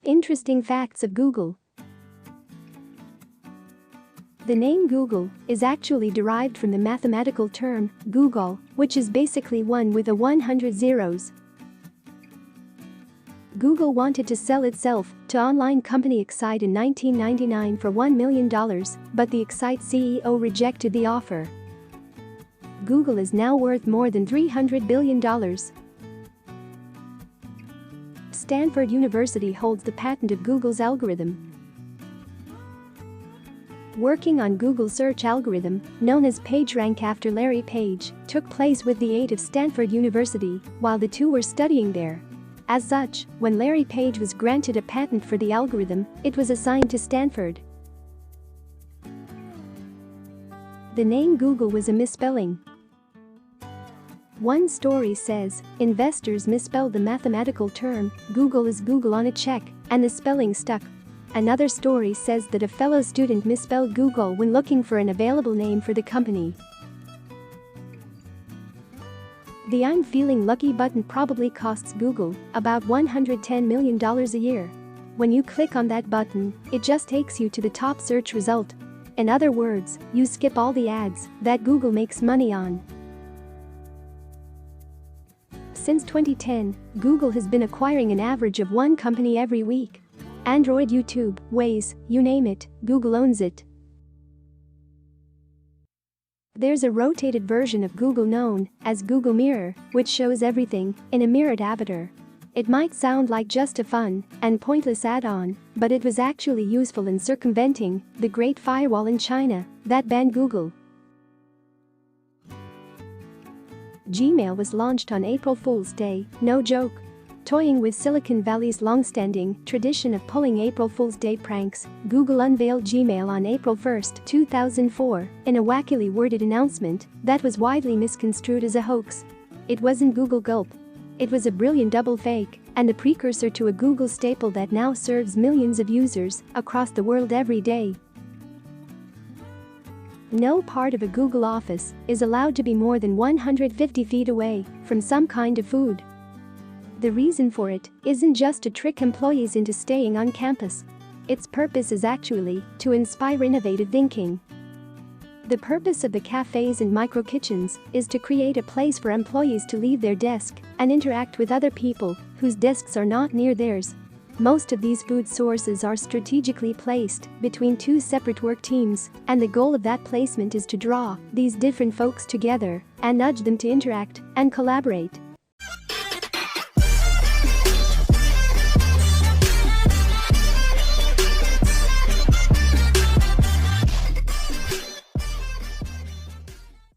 Interesting facts of Google. The name Google is actually derived from the mathematical term Google, which is basically 1 with 100 zeros. Google wanted to sell itself to online company Excite in 1999 for $1 million, but the Excite CEO rejected the offer. Google is now worth more than $300 billion. Stanford University holds the patent of Google's algorithm. Working on Google's search algorithm, known as PageRank after Larry Page, took place with the aid of Stanford University while the two were studying there. As such, when Larry Page was granted a patent for the algorithm, it was assigned to Stanford. The name Google was a misspelling. One story says, investors misspelled the mathematical term Google as Google on a check, and the spelling stuck. Another story says that a fellow student misspelled Google when looking for an available name for the company. The "I'm feeling lucky" button probably costs Google about $110 million a year. When you click on that button, it just takes you to the top search result. In other words, you skip all the ads that Google makes money on. Since 2010, Google has been acquiring an average of one company every week. Android, YouTube, Waze, you name it, Google owns it. There's a rotated version of Google known as Google Mirror, which shows everything in a mirrored avatar. It might sound like just a fun and pointless add-on, but it was actually useful in circumventing the Great Firewall in China that banned Google. Gmail was launched on April Fool's Day, no joke. Toying with Silicon Valley's long-standing tradition of pulling April Fool's Day pranks, Google unveiled Gmail on April 1, 2004, in a wackily worded announcement that was widely misconstrued as a hoax. It wasn't Google Gulp. It was a brilliant double fake and the precursor to a Google staple that now serves millions of users across the world every day. No part of a Google office is allowed to be more than 150 feet away from some kind of food. The reason for it isn't just to trick employees into staying on campus. Its purpose is actually to inspire innovative thinking. The purpose of the cafes and micro kitchens is to create a place for employees to leave their desk and interact with other people whose desks are not near theirs. Most of these food sources are strategically placed between two separate work teams, and the goal of that placement is to draw these different folks together and nudge them to interact and collaborate.